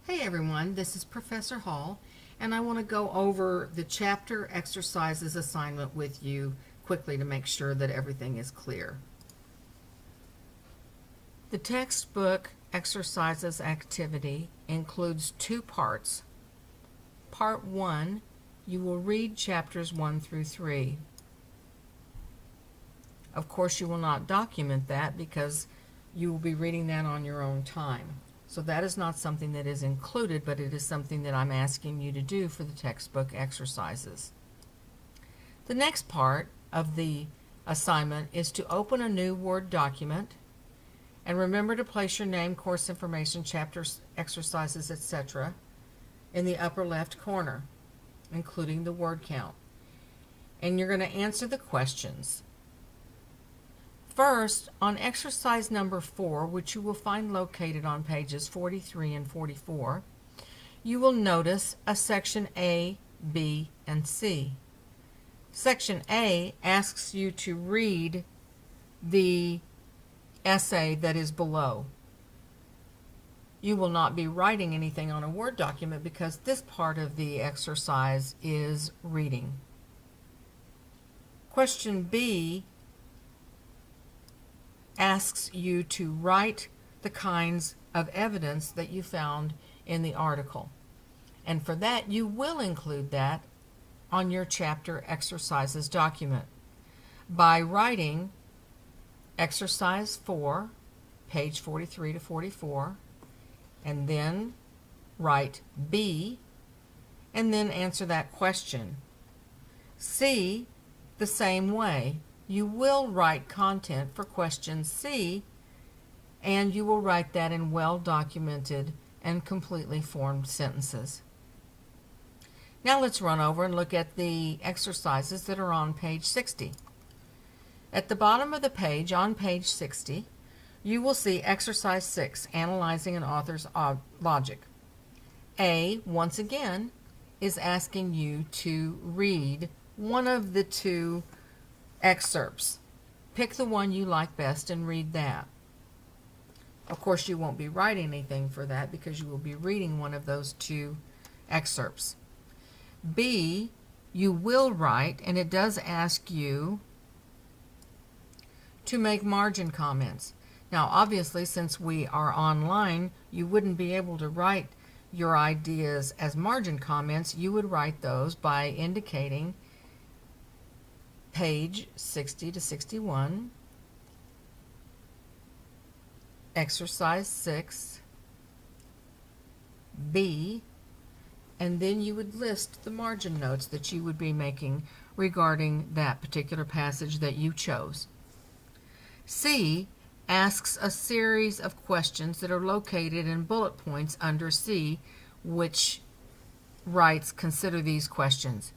Hey everyone, this is Professor Hall, and I want to go over the chapter exercises assignment with you quickly to make sure that everything is clear. The textbook exercises activity includes two parts. Part 1, you will read chapters 1 through 3. Of course, you will not document that because you will be reading that on your own time. So that is not something that is included, but it is something that I'm asking you to do for the textbook exercises. The next part of the assignment is to open a new Word document and remember to place your name, course information, chapters, exercises, etc. in the upper left corner, including the word count. And you're going to answer the questions. First, on exercise number 4, which you will find located on pages 43 and 44, you will notice a section A, B, and C. Section A asks you to read the essay that is below. You will not be writing anything on a Word document because this part of the exercise is reading. Question B asks you to write the kinds of evidence that you found in the article. And for that, you will include that on your chapter exercises document by writing exercise 4, page 43 to 44, and then write B, and then answer that question. C, the same way. You will write content for question C, and you will write that in well-documented and completely formed sentences. Now let's run over and look at the exercises that are on page 60. At the bottom of the page, on page 60, you will see exercise 6, analyzing an author's logic. A, once again, is asking you to read one of the two excerpts. Pick the one you like best and read that. Of course, you won't be writing anything for that because you will be reading one of those two excerpts. B, you will write, and it does ask you to make margin comments. Now, obviously, since we are online, you wouldn't be able to write your ideas as margin comments. You would write those by indicating page 60 to 61, exercise 6, B, and then you would list the margin notes that you would be making regarding that particular passage that you chose. C asks a series of questions that are located in bullet points under C, which writes, consider these questions.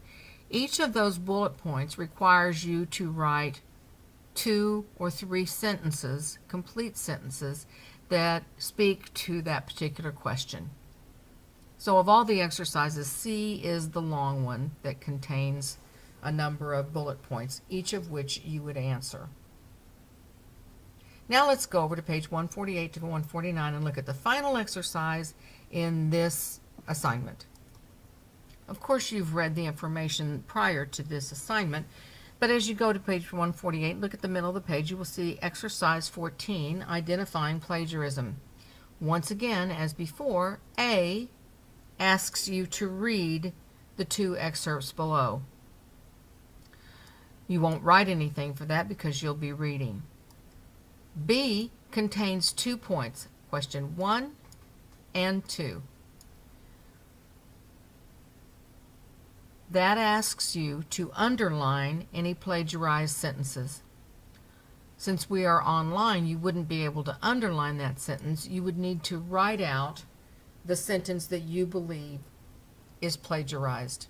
Each of those bullet points requires you to write 2 or 3 sentences, complete sentences, that speak to that particular question. So of all the exercises, C is the long one that contains a number of bullet points, each of which you would answer. Now let's go over to page 148 to 149 and look at the final exercise in this assignment. Of course, you've read the information prior to this assignment, but as you go to page 148, look at the middle of the page, you will see exercise 14, identifying plagiarism. Once again, as before, A asks you to read the 2 excerpts below. You won't write anything for that because you'll be reading. B contains 2 points, question 1 and 2. That asks you to underline any plagiarized sentences. Since we are online, you wouldn't be able to underline that sentence. You would need to write out the sentence that you believe is plagiarized.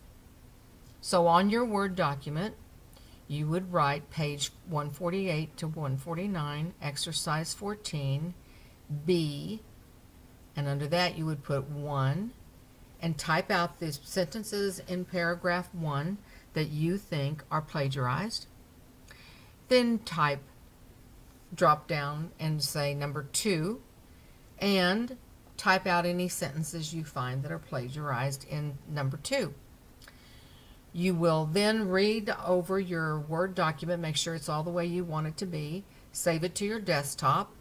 So on your Word document, you would write page 148 to 149, exercise 14, B, and under that you would put 1, and type out the sentences in paragraph 1 that you think are plagiarized. Then drop down and say number 2, and type out any sentences you find that are plagiarized in number 2. You will then read over your Word document, make sure it's all the way you want it to be, save it to your desktop.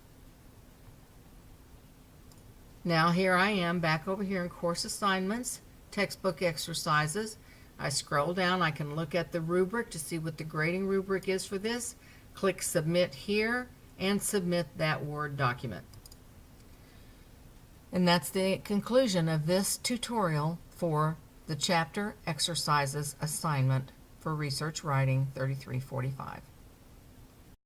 Now here I am back over here in Course Assignments, Textbook Exercises. I scroll down, I can look at the rubric to see what the grading rubric is for this. Click Submit here and submit that Word document. And that's the conclusion of this tutorial for the Chapter Exercises assignment for Research Writing 3345.